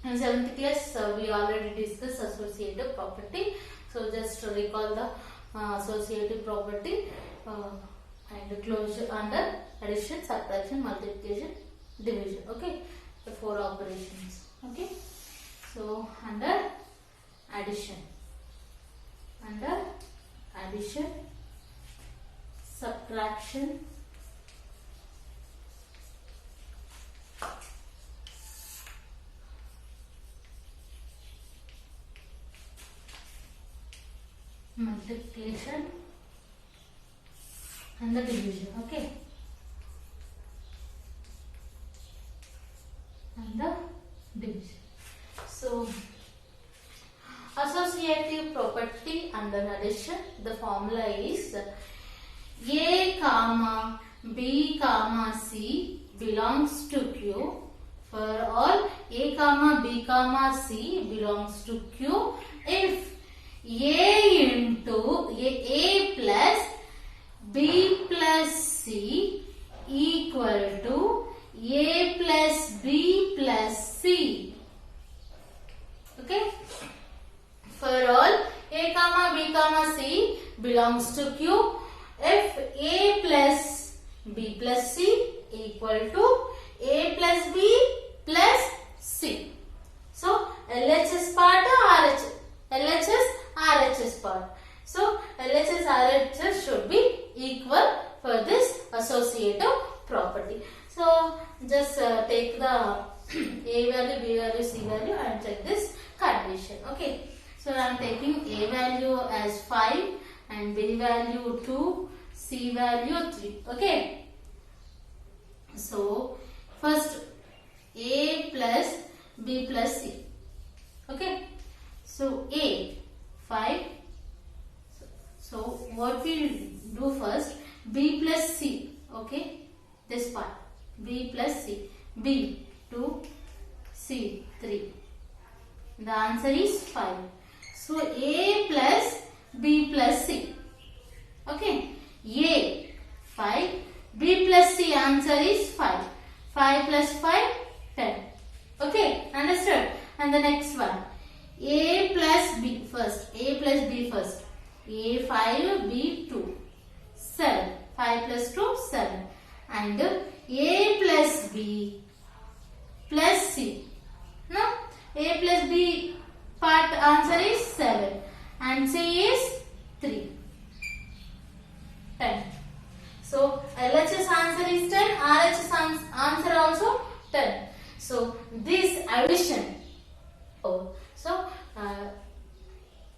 In 7th class, we already discussed associative property. So just recall the associative property and closure under addition, subtraction, multiplication, division. Okay, the 4 operations. Okay, so under addition, subtraction, multiplication and the division. Okay, and the division. So associative property under addition, the formula is A comma B comma C belongs to Q for all A comma B comma C belongs to Q if A into A plus B plus C equal to A plus B plus C. Okay. For all A comma B comma C belongs to Q if A plus B plus C equal to A plus B plus C. So LHS part or RHS part. So LHS RHS should be equal for this associative property. So just take the A value, B value, C value and check this condition. Okay. So I am taking A value as 5 and B value 2, C value 3. Okay. So first A plus B plus C. Okay. So A 5. So what we will do first, B plus C. Okay. This part B plus C. B 2, C 3. The answer is 5. So A plus B plus C. Okay. A 5. B plus C answer is 5. 5 plus 5 10. Okay. Understood? And the next one. A plus B first. A plus B first. A 5 B 2. 7. 5 plus 2 7. And A plus B plus C. No? A plus B part answer is 7 and C is 3. 10. So LHS answer is 10, RHS answer also 10. So this addition. So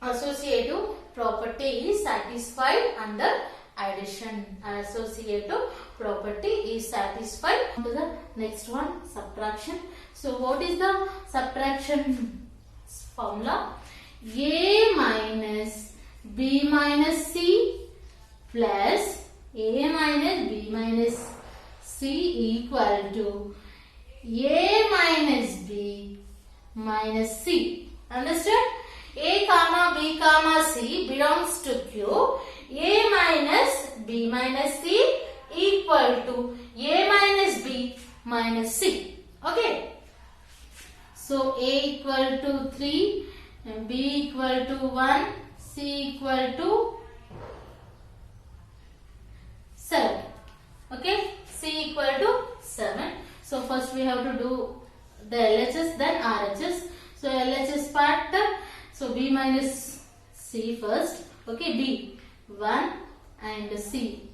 associative property is satisfied under addition. Associative property is satisfied. To the next one, subtraction. So what is the subtraction formula? A minus B minus C plus A minus B minus C equal to A minus B minus C. Understood? A comma B comma C belongs to Q. A minus B minus C equal to A minus B minus C. Okay. So A equal to 3, B equal to 1, C equal to 7. Okay. C equal to 7. So first we have to do the LHS then RHS. So LHS part, so B minus C first. Okay. B 1 and C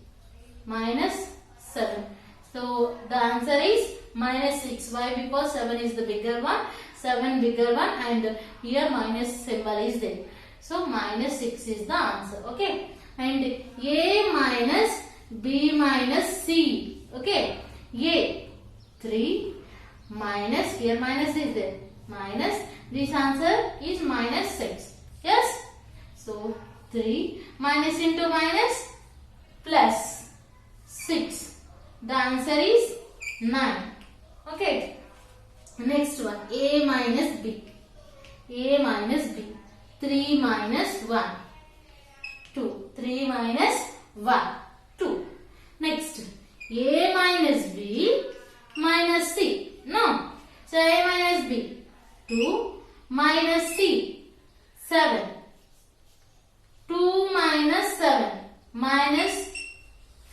minus 7. So the answer is minus 6. Why? Because 7 is the bigger one. 7 bigger one and here minus symbol is there. So minus 6 is the answer. Okay. And A minus B minus C. Okay. A 3 minus, here minus is there. Minus, this answer is minus 6. Yes. So 3 minus into minus plus 6. The answer is 9. Okay. Next one, A minus B. A minus B. 3 minus 1. 2. 3 minus 1. 2. Next, A minus B minus C. No. So A minus B. 2 minus C, 7. 2 minus 7 minus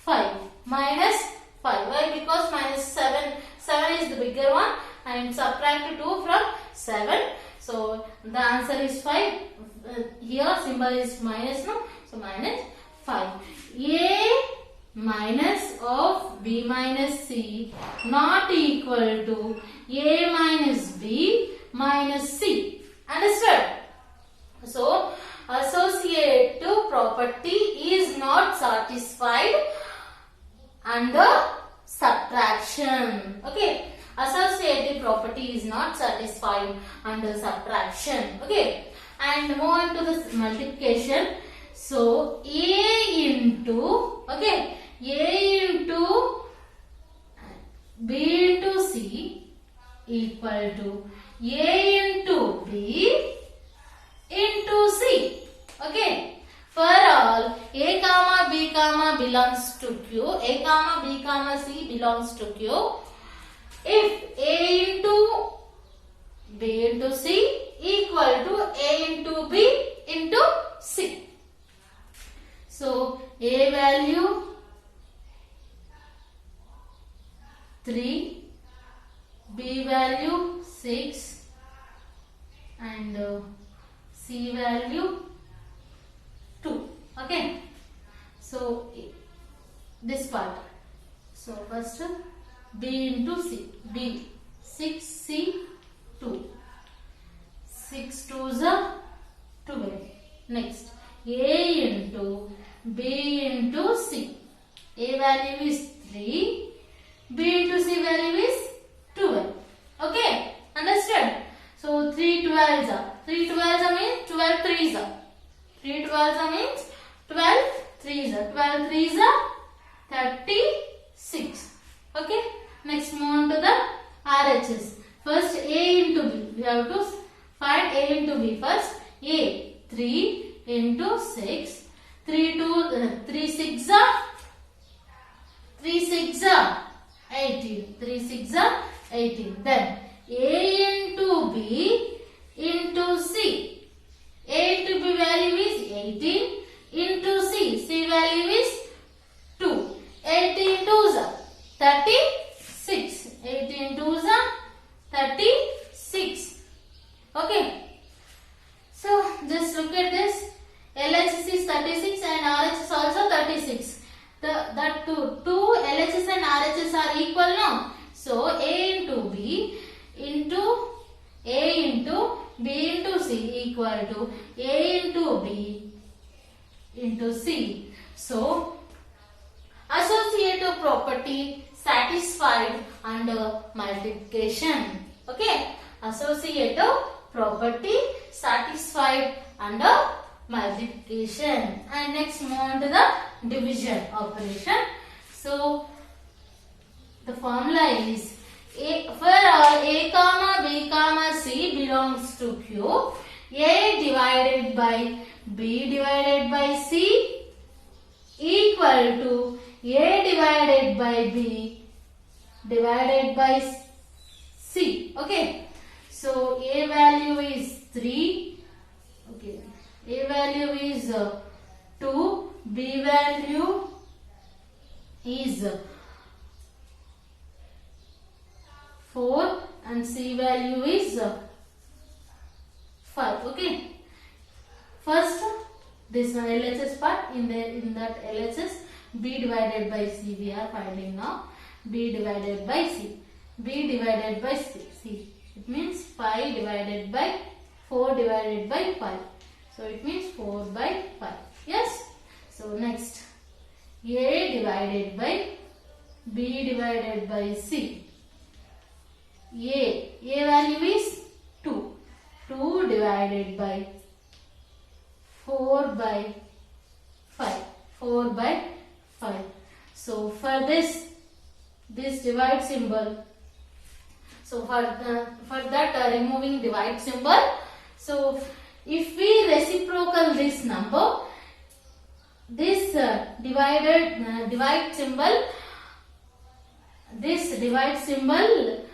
5. Minus 5. Why? Because minus 7. 7 is the bigger one and subtract 2 from 7. So the answer is 5. Here symbol is minus, no? So minus 5. A minus of B minus C not equal to A minus B minus C. Understood? So associative property is not satisfied under subtraction. Okay. Associative property is not satisfied under subtraction. Okay. And move on to the multiplication. So A into, okay, A into B into C equal to A into B into C. Okay. For all A comma B comma belongs to Q, A comma B comma C belongs to Q. If A into B into C equal to A into B into C. So A value 3, B value 6 and C value 2. Okay. So this part. So first B into C. B 6, C 2. 6 2s are 12. Next A into B into C. A value is 3. B into C value is 12. Okay. Understood? So 3 12s are. 3 12s are means 12 3s are. 3 12s are means 12 3s are. 12 3s are 36. Okay. Next move on to the RHS. First A into B. We have to find A into B first. A 3 into 6. 3 6 are 18. 3 6 are 18. Then A into B into C. A into B value is 18 into C. C value is 2. 18 2s are 36. 18 2s are 36. Okay. So just look at this. LHS is 36 and RHS also 36. The two LHS and RHS are equal now. So A into B into A into B into C equal to A into B into C. So associative property satisfied under multiplication. Okay. Associative property satisfied under multiplication. And next move on to the division operation. So the formula is for all A comma B comma C belongs to Q, A divided by B divided by C equal to A divided by B divided by C. Okay. So A value is 3. Okay. A value is 2. B value is 4 and C value is 5. Okay. First this one LHS part, in that LHS B divided by C we are finding now. B divided by C. B divided by C. It means 5 divided by 4 divided by 5. So it means 4 by 5. Yes. So next A divided by B divided by C. A value is 2. 2 divided by 4 by 5. 4 by 5. So for this divide symbol. So for that removing divide symbol. So if we reciprocal this number, this divide symbol, this divide symbol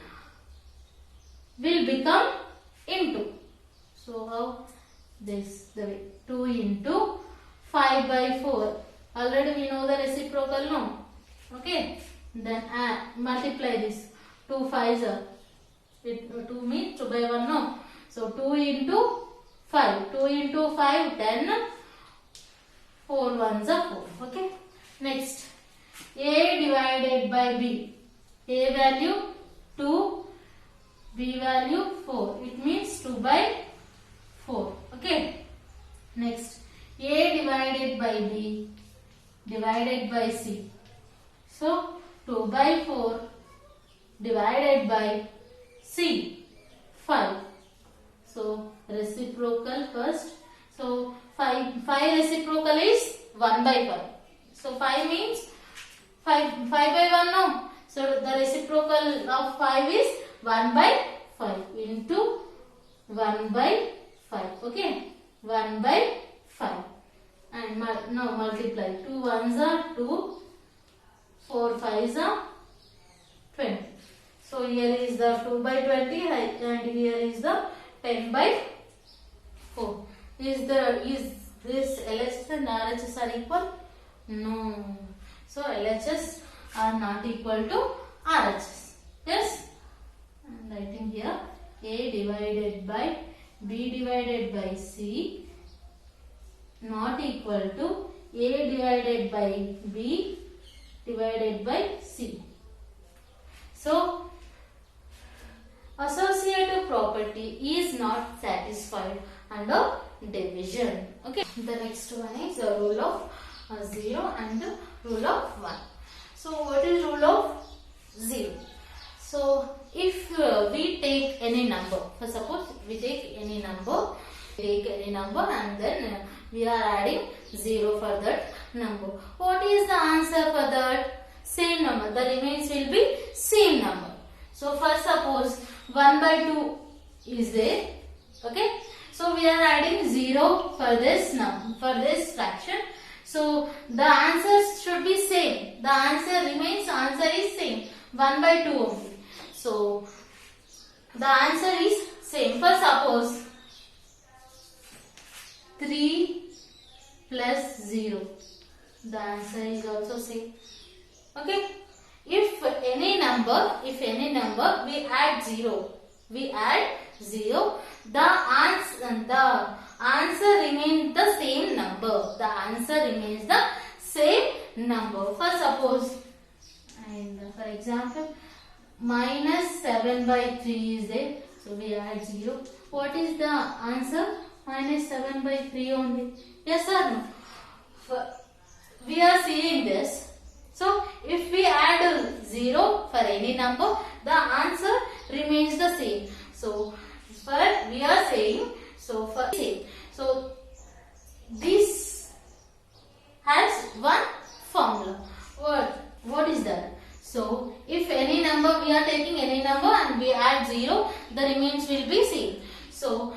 will become into. So how? This the way. 2 into 5 by 4. Already we know the reciprocal, no? Okay. Then multiply this. 2 5s are. 2 means 2 by 1, no? So 2 into 5. 2 into 5, 10. 4 1s are 4. Okay. Next. A divided by B. A value 2. B value 4. It means 2 by 4. Okay. Next. A divided by B divided by C. So 2 by 4 divided by C. 5. So reciprocal first. So 5 reciprocal is 1 by 5. So 5 means 5 by 1, no? So the reciprocal of 5 is 1 by 5 into 1 by 5. Okay. 1 by 5. And now multiply. 2 1s are 2. 4 5s are 20. So here is the 2 by 20 and here is the 10 by 4. Is this LHS and RHS are equal? No. So LHS are not equal to RHS. Yes? I am writing here A divided by B divided by C not equal to A divided by B divided by C. So associative property is not satisfied under division. Okay. The next one is the rule of 0 and the rule of 1. So what is rule of 0? So if we take any number, for suppose we take any number, and then we are adding 0 for that number. What is the answer for that? Same number. The remains will be same number. So first suppose 1 by 2 is there. Okay. So we are adding 0 for this number, for this fraction. So the answers should be same. The answer is same. 1 by 2 only. So the answer is same. For suppose 3 plus 0. The answer is also same. Okay. If any number we add 0, the answer remains the same number. The answer remains the same number. For suppose, and for example, minus 7 by 3 is there. So we add 0. What is the answer? Minus 7 by 3 only. Yes or no? We are seeing this. So if we add 0 for any number, the answer remains the same. So for we are saying, so for same. So this has one formula. What is that? So if any number, we are taking any number and we add 0, the remains will be same. So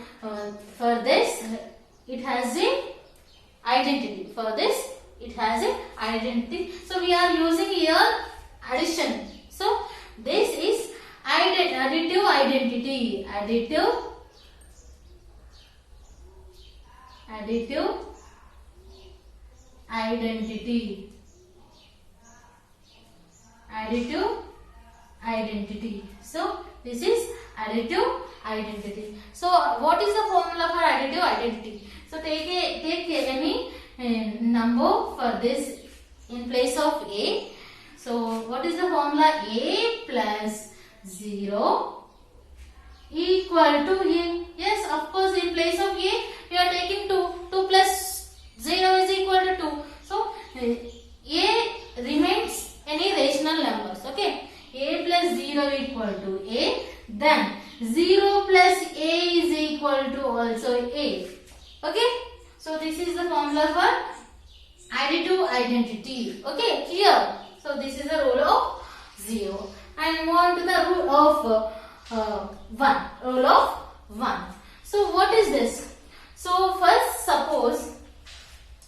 for this it has a identity. For this it has a identity. So we are using here addition. So this is additive identity. Additive identity. Additive identity. So this is additive identity. So what is the formula for additive identity? So take any number for this in place of A. So what is the formula? A plus 0 equal to A. Yes, of course, in place of A we are taking 2. 2 plus 0 is equal to 2. So A remains any rational numbers. Okay. A plus 0 equal to A. Then 0 plus A is equal to also A. Okay. So this is the formula for additive identity. Okay, clear? So this is the rule of 0. And move on to the rule of 1. Rule of 1. So what is this? So first suppose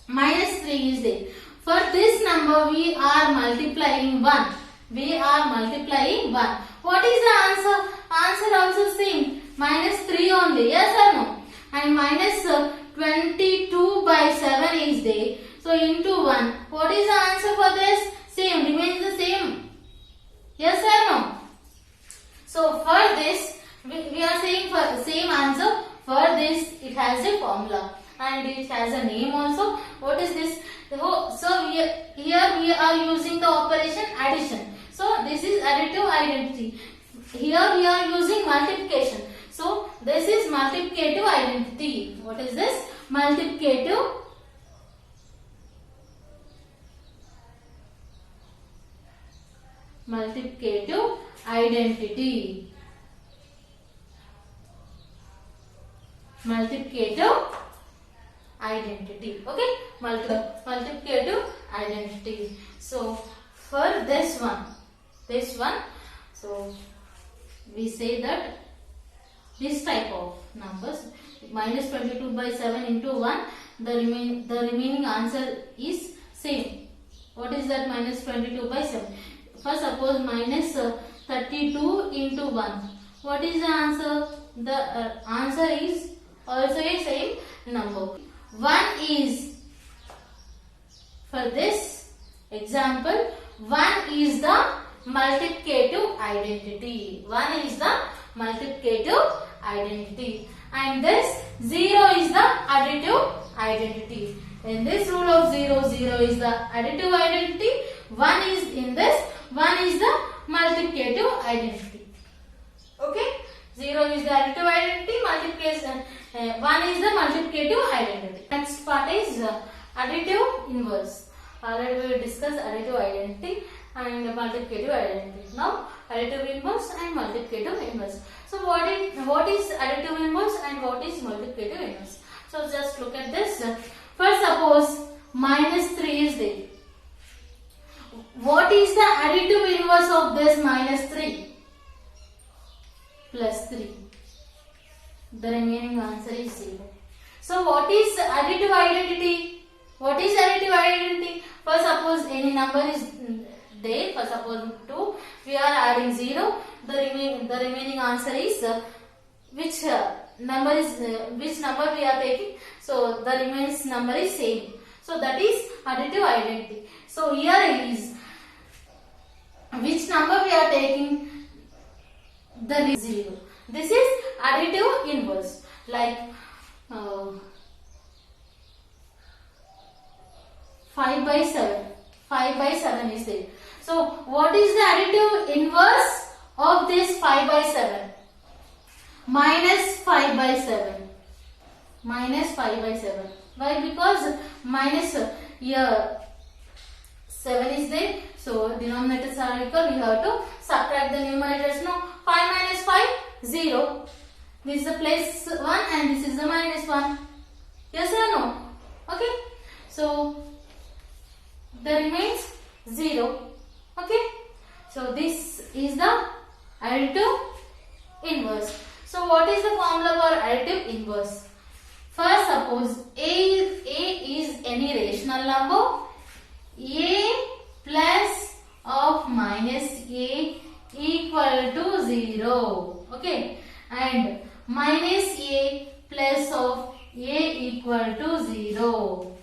minus 3 is there. For this number we are multiplying 1. We are multiplying 1. What is the answer? Answer also same. Minus 3 3 only, yes or no? And minus 22 by 7 is there. So into 1. What is the answer for this? Same, remains the same. Yes or no? So for this, we are saying for the same answer. For this, it has a formula and it has a name also. What is this? So here we are using the operation addition. So this is additive identity. Here we are using multiplication. So this is multiplicative identity. What is this? Multiplicative identity. Multiplicative identity. Okay, multiplicative identity. So for this one, so we say that this type of numbers, minus 22 by 7 into 1, the remaining answer is same. What is that? Minus 22 by 7. First suppose minus 32 into 1. What is the answer? The answer is also a same number. 1 is, for this example, 1 is the multiplicative identity. 1 is the multiplicative identity. And this 0 is the additive identity. In this rule of 0, 0 is the additive identity. 1 is in this, 1 is the multiplicative identity. Okay? 0 is the additive identity, multiplication, 1 is the multiplicative identity. Next part is additive inverse. Already we discussed additive identity and multiplicative identity. Now additive inverse and multiplicative inverse. So what is additive inverse and what is multiplicative inverse? So just look at this. First suppose minus 3 is there. What is the additive inverse of this minus 3? Plus 3. The remaining answer is 0. So what is additive identity? What is additive identity? First suppose any number is there. First suppose 2. We are adding 0. The remaining answer is which number we are taking. So the remaining number is same. So that is additive identity. So here is which number we are taking, the 0. This is additive inverse. Like 5 by 7. 5 by 7 is there. So what is the additive inverse of this 5 by 7? Minus 5 by 7. Minus 5 by 7. Why? Because minus here 7 is there. So denominators are equal. We have to subtract the numerators. No. 5 minus 5, 0. This is the plus 1 and this is the minus 1. Yes or no? Okay. So the remains 0. Okay. So this is the additive inverse. So what is the formula for additive inverse? First suppose A is any rational number. A plus of minus A equal to 0. Okay. And minus A plus of A equal to 0.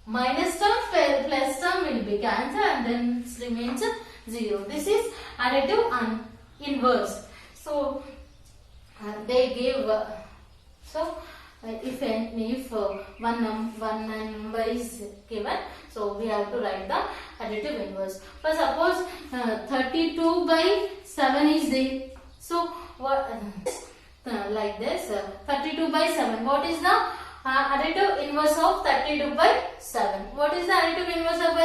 Minus term plus term will be cancelled and then remains 0. This is additive and inverse. So they give if one number is given, so we have to write the additive inverse. First suppose 32 by 7 is there. So what like this 32 by 7. What is the additive inverse of 32 by 7? What is the additive inverse of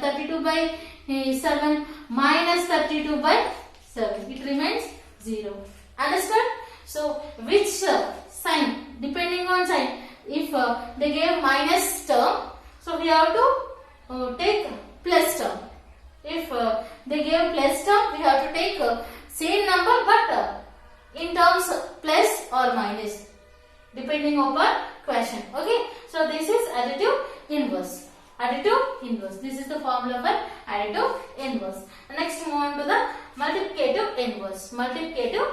32 by 7 minus 32 by 7? It remains 0. Understood? So which sign? Depending on sign. If they gave minus term, so we have to take plus term. If they gave plus term, we have to take same number but in terms plus or minus depending upon question. Okay. So this is additive inverse. Additive inverse. This is the formula for additive inverse. Next move on to the multiplicative inverse. Multiplicative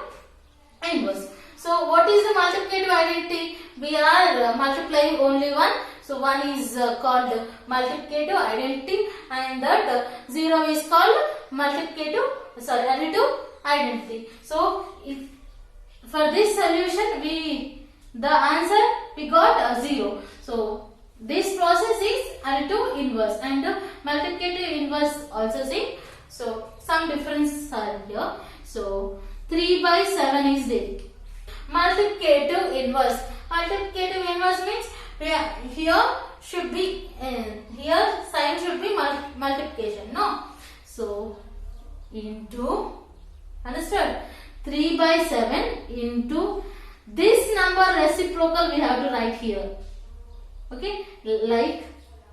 inverse. So what is the multiplicative identity? We are multiplying only one. So 1 is called multiplicative identity and that 0 is called additive identity. So if for this solution the answer we got 0. So this process is additive inverse and multiplicative inverse also same. So some difference are here. So 3 by 7 is there. Multiplicative inverse. Multiplicative inverse means here should be here sign should be multiplication. No. So into, understood? 3 by 7 into this number reciprocal we have to write here. Okay, like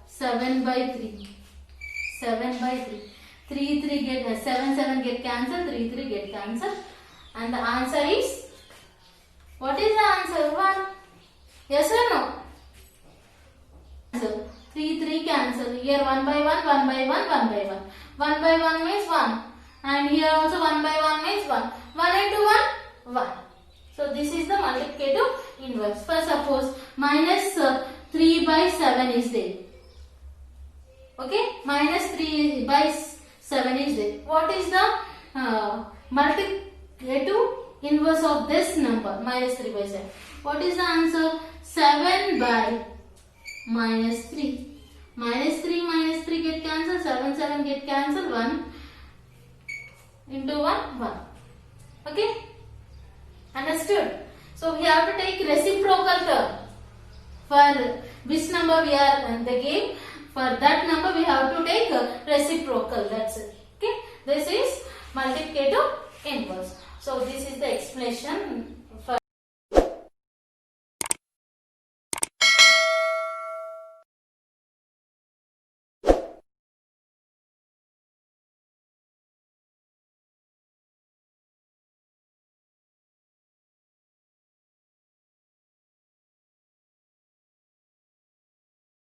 7 by 3. 7 by 3. 3 get 7 get cancelled. 3 get cancelled. And the answer is, what is the answer? 1. Yes or no? So 3 cancel. Here 1 by 1, 1 by 1, 1 by 1. 1 by 1 means 1. And here also 1 by 1 means 1. 1 into 1, 1. So this is the multiplicative inverse. First suppose minus 3 by 7 is there. Okay, minus 3 by 7 is there. What is the multiplicative inverse of this number? Minus 3 by 7. What is the answer? 7 by minus 3. Minus 3 get cancelled. 7 get cancelled. 1 into 1, 1. Okay? Understood? So we have to take reciprocal term. For which number we are in the game, for that number we have to take reciprocal. That's it. Okay? This is multiplicative inverse. So this is the explanation.